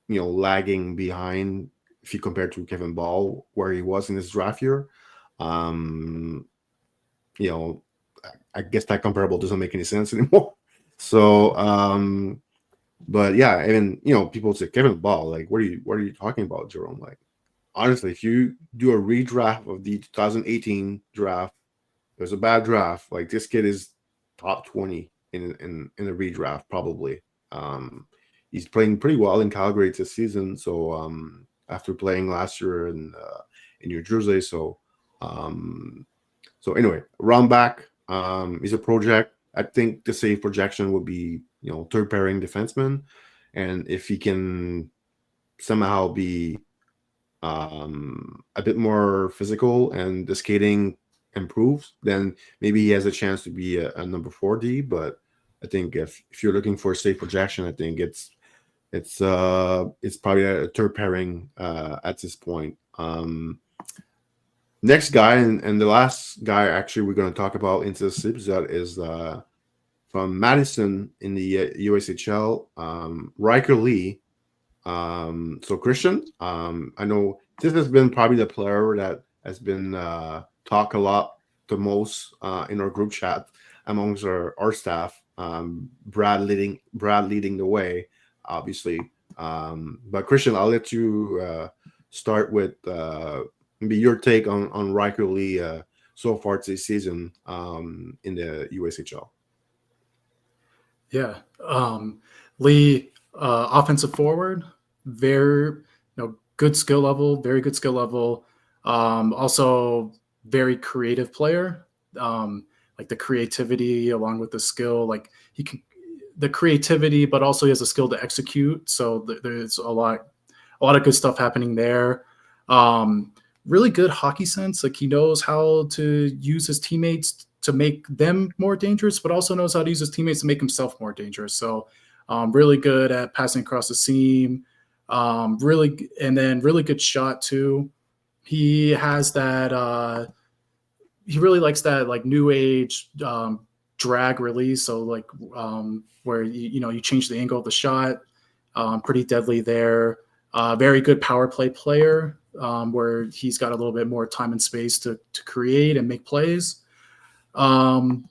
lagging behind if you compare to Kevin Ball where he was in his draft year, I guess that comparable doesn't make any sense anymore. So, but yeah, and people say Kevin Ball, like, what are you talking about, Jérôme? Like, honestly, if you do a redraft of the 2018 draft, it was a bad draft. Like, this kid is top 20 in the redraft, probably. He's playing pretty well in Calgary this season. So after playing last year in New Jersey, so anyway, Rombach is a project. I think the safe projection would be third pairing defenseman, and if he can somehow be a bit more physical and the skating improves, then maybe he has a chance to be a number 4D. But I think if you're looking for a safe projection, I think it's probably a third pairing at this point. Next guy and the last guy actually we're going to talk about into this episode is from Madison in the USHL, Ryker Lee. So Christian, I know this has been probably the player that has been talk a lot the most in our group chat amongst our staff. Brad leading the way, obviously. But Christian, I'll let you start with maybe your take on Ryker Lee so far this season in the USHL. Yeah, Lee, offensive forward, very good skill level, very good skill level. Also very creative player. Like the creativity along with the skill, like he can the creativity, but also he has a skill to execute. So there's a lot of good stuff happening there. Really good hockey sense. Like he knows how to use his teammates to make them more dangerous, but also knows how to use his teammates to make himself more dangerous. So really good at passing across the seam, Really good shot too. He has that. He really likes that like new age drag release. So like where you change the angle of the shot. Pretty deadly there. Very good power play player where he's got a little bit more time and space to create and make plays. One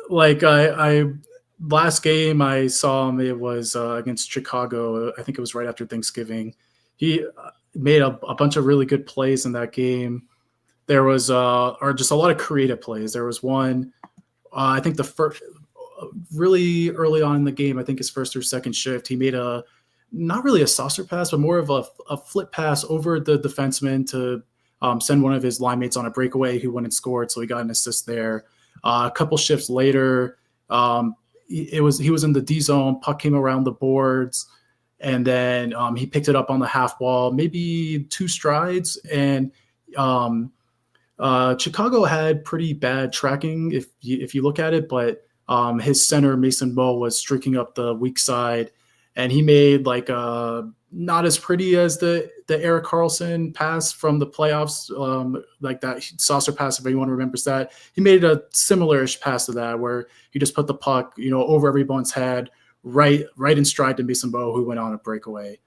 like I last game I saw him, it was against Chicago. I think it was right after Thanksgiving. He made a bunch of really good plays in that game. There was or just a lot of creative plays. There was one, I think the first, really early on in the game, I think his first or second shift, he made not really a saucer pass, but more of a flip pass over the defenseman to send one of his line mates on a breakaway who went and scored. So he got an assist there. A couple shifts later, he was in the D zone. Puck came around the boards, and then he picked it up on the half wall, maybe 2 strides, and Chicago had pretty bad tracking if you look at it, but his center Mason Moe was streaking up the weak side, and he made like not as pretty as the Erik Karlsson pass from the playoffs, like that saucer pass, if anyone remembers that. He made a similar-ish pass to that where he just put the puck, over everyone's head, right in stride to Mason Moe, who went on a breakaway.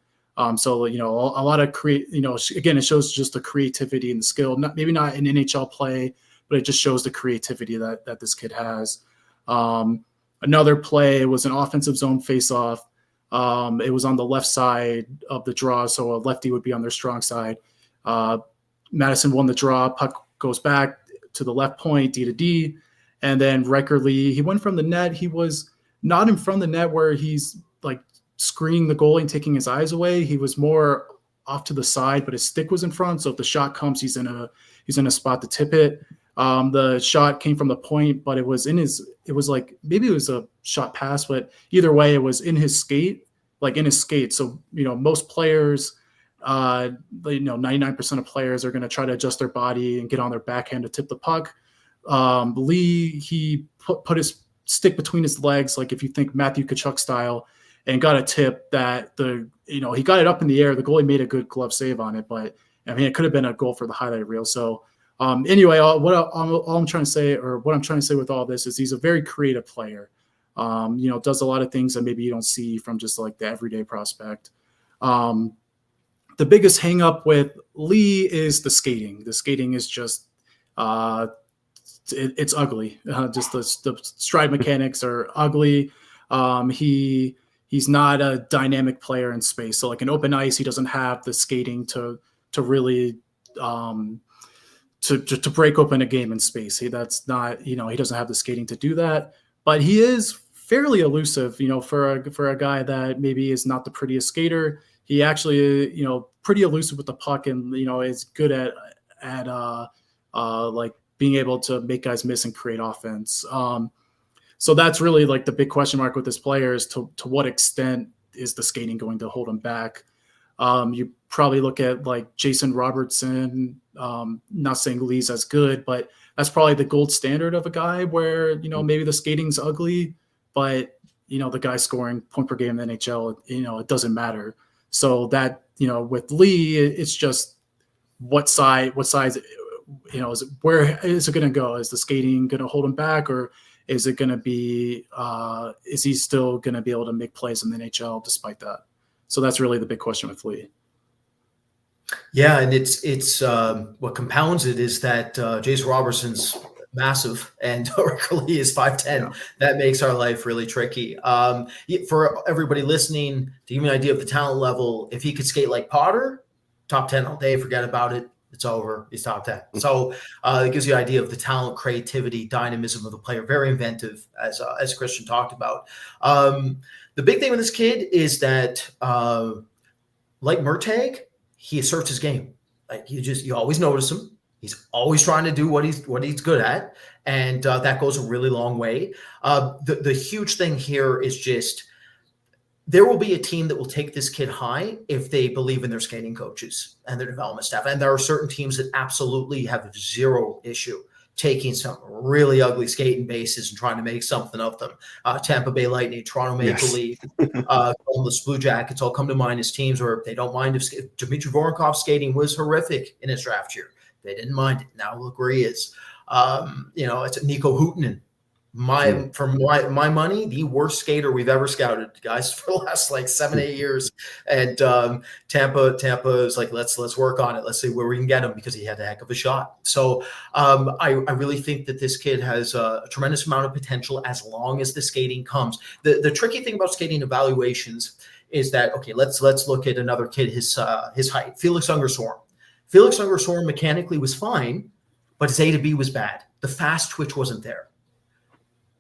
So, a lot of again, it shows just the creativity and the skill, maybe not in NHL play, but it just shows the creativity that this kid has. Another play was an offensive zone faceoff. It was on the left side of the draw, so a lefty would be on their strong side. Madison won the draw. Puck goes back to the left point, D to D, and then Ryker Lee, he went from the net. He was not in front of the net where he's like screening the goalie and taking his eyes away. He was more off to the side, but his stick was in front. So if the shot comes, he's in a spot to tip it. The shot came from the point, but it was like, maybe it was a shot pass, but either way, it was in his skate. So, most players, 99% of players are going to try to adjust their body and get on their backhand to tip the puck. Lee, he put his stick between his legs, like if you think Matthew Tkachuk style, and got a tip that he got it up in the air. The goalie made a good glove save on it, but I mean, it could have been a goal for the highlight reel. So anyway, what I'm trying to say with all this is he's a very creative player. Does a lot of things that maybe you don't see from just like the everyday prospect. The biggest hang up with Lee is the skating. The skating is just, it's ugly. Just the stride mechanics are ugly. He's not a dynamic player in space. So like in open ice, he doesn't have the skating to really to break open a game in space. He doesn't have the skating to do that. But he is fairly elusive, for a guy that maybe is not the prettiest skater. He actually, pretty elusive with the puck, and is good at like being able to make guys miss and create offense. So that's really like the big question mark with this player is to what extent is the skating going to hold him back? You probably look at like Jason Robertson, not saying Lee's as good, but that's probably the gold standard of a guy where, maybe the skating's ugly, but, the guy scoring point per game in the NHL, it doesn't matter. So that, with Lee, it's just what side, where is it going to go? Is the skating going to hold him back, or is it going to be, is he still going to be able to make plays in the NHL despite that? So that's really the big question with Lee. Yeah, and it's what compounds it is that Jason Robertson's massive and Ryker Lee is 5'10". Yeah. That makes our life really tricky. For everybody listening, to give you an idea of the talent level, if he could skate like Potter, top 10 all day, forget about it. It's over. He's top 10. So it gives you an idea of the talent, creativity, dynamism of the player. Very inventive, as Christian talked about. The big thing with this kid is that, like Murtagh, he asserts his game. Like you always notice him. He's always trying to do what he's good at, and that goes a really long way. The huge thing here is just there will be a team that will take this kid high if they believe in their skating coaches and their development staff. And there are certain teams that absolutely have zero issue taking some really ugly skating bases and trying to make something of them. Tampa Bay Lightning, Toronto Maple Leafs, Columbus Blue Jackets all come to mind as teams where they don't mind if Dmitry Voronkov's skating was horrific in his draft year. They didn't mind it. Now look where he is. It's Nico Huhtinen. For my money, the worst skater we've ever scouted, guys, for the last 7-8 years. And Tampa is like, let's work on it. Let's see where we can get him, because he had a heck of a shot. So I really think that this kid has a tremendous amount of potential as long as the skating comes. The tricky thing about skating evaluations is that, okay, let's look at another kid, his height, Felix Ungersorm. Felix Ungersorm mechanically was fine, but his A to B was bad. The fast twitch wasn't there.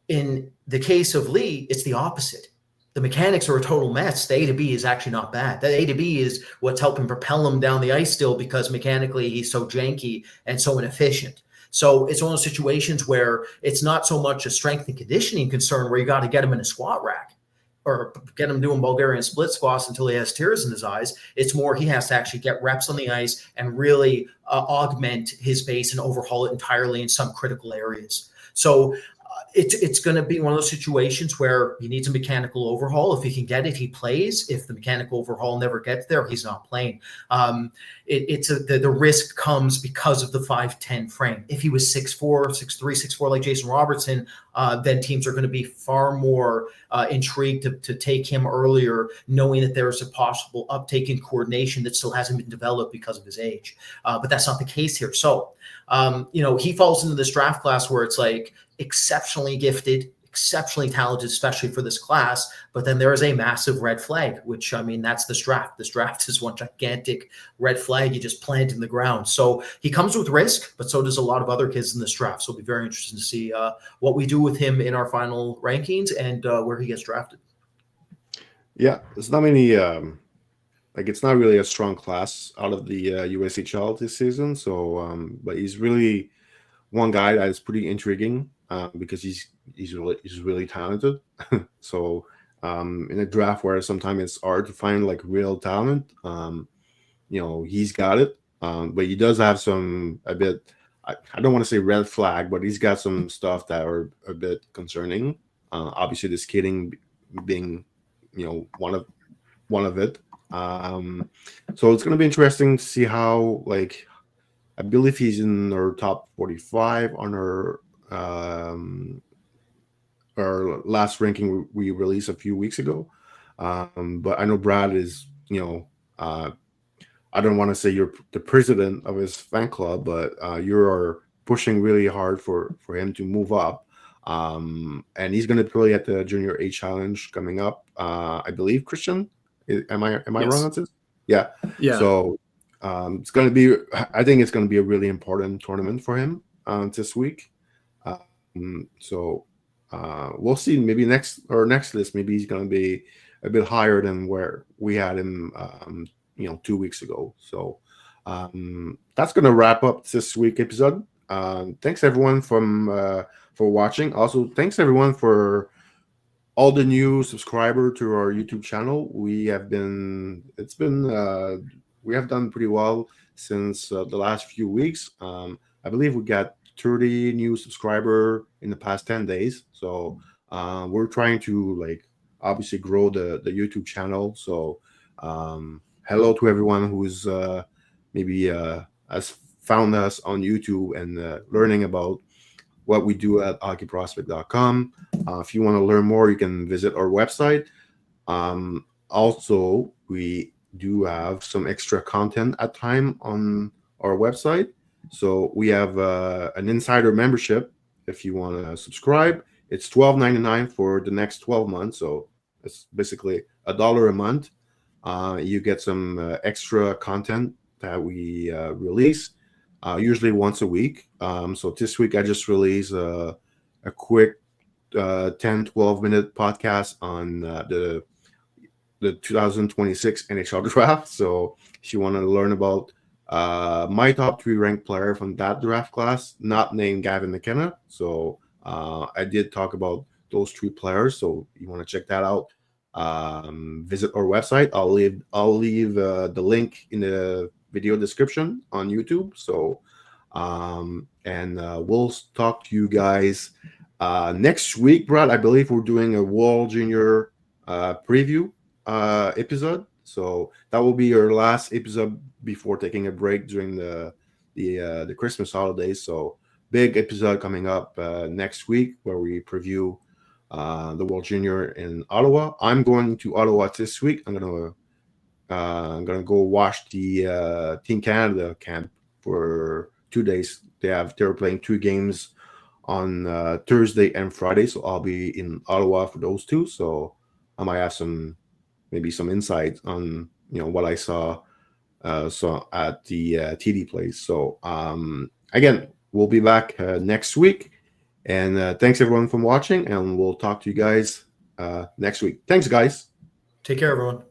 In the case of Lee, it's the opposite. The mechanics are a total mess. The A to B is actually not bad. The A to B is what's helping propel him down the ice still, because mechanically he's so janky and so inefficient. So it's one of those situations where it's not so much a strength and conditioning concern where you got to get him in a squat rack or get him doing Bulgarian split squats until he has tears in his eyes. It's more he has to actually get reps on the ice and really augment his base and overhaul it entirely in some critical areas. So it's going to be one of those situations where he needs a mechanical overhaul. If he can get it, he plays. If the mechanical overhaul never gets there, he's not playing. The risk comes because of the 5'10" frame. If he was 6'4", 6'3", 6'4", like Jason Robertson, then teams are going to be far more intrigued to take him earlier, knowing that there's a possible uptake in coordination that still hasn't been developed because of his age. But that's not the case here. So, he falls into this draft class where it's like exceptionally gifted, exceptionally talented, especially for this class. But then there is a massive red flag, which, that's this draft. This draft is one gigantic red flag you just plant in the ground. So he comes with risk, but so does a lot of other kids in this draft. So it'll be very interesting to see what we do with him in our final rankings and where he gets drafted. Yeah, there's not many. It's not really a strong class out of the USHL this season. So, but he's really one guy that is pretty intriguing because he's really talented. So, in a draft where sometimes it's hard to find real talent, he's got it. But he does have I don't want to say red flag, but he's got some stuff that are a bit concerning. Obviously, the skating being, one of it. So it's going to be interesting to see how, I believe he's in our top 45 on our last ranking we released a few weeks ago. But I know Brad is, I don't want to say you're the president of his fan club, but you are pushing really hard for him to move up. And he's going to play at the Junior A Challenge coming up. I believe, Christian. Am I wrong on this? Yeah. So it's going to be. I think it's going to be a really important tournament for him this week. So we'll see. Maybe next list, maybe he's going to be a bit higher than where we had him. 2 weeks ago. So that's going to wrap up this week episode. Thanks everyone for watching. Also, thanks everyone for all the new subscriber to our YouTube channel. We have done pretty well since the last few weeks. I believe we got 30 new subscriber in the past 10 days. So we're trying to obviously grow the YouTube channel. So hello to everyone who's maybe has found us on YouTube and learning about what we do at hockeyprospect.com. If you want to learn more, you can visit our website. Also, we do have some extra content at time on our website. So we have an insider membership. If you want to subscribe, it's $12.99 for the next 12 months. So it's basically $1 a month. You get some extra content that we release usually once a week. So this week I just released a quick 10-12 minute podcast on the 2026 NHL Draft. So if you want to learn about my top 3 ranked player from that draft class, not named Gavin McKenna. So I did talk about those 3 players. So you want to check that out. Visit our website. I'll leave the link in the video description on YouTube. So And we'll talk to you guys next week, Brad. I believe we're doing a World Junior preview episode. So that will be your last episode before taking a break during the Christmas holidays. So big episode coming up next week where we preview the World Junior in Ottawa. I'm going to Ottawa this week. I'm gonna go watch the Team Canada camp for 2 days. They're playing 2 games on Thursday and Friday, so I'll be in Ottawa for those 2. So I might have maybe some insight on what I saw at the TD place. So again, we'll be back next week, and thanks everyone for watching, and we'll talk to you guys next week. Thanks, guys. Take care, everyone.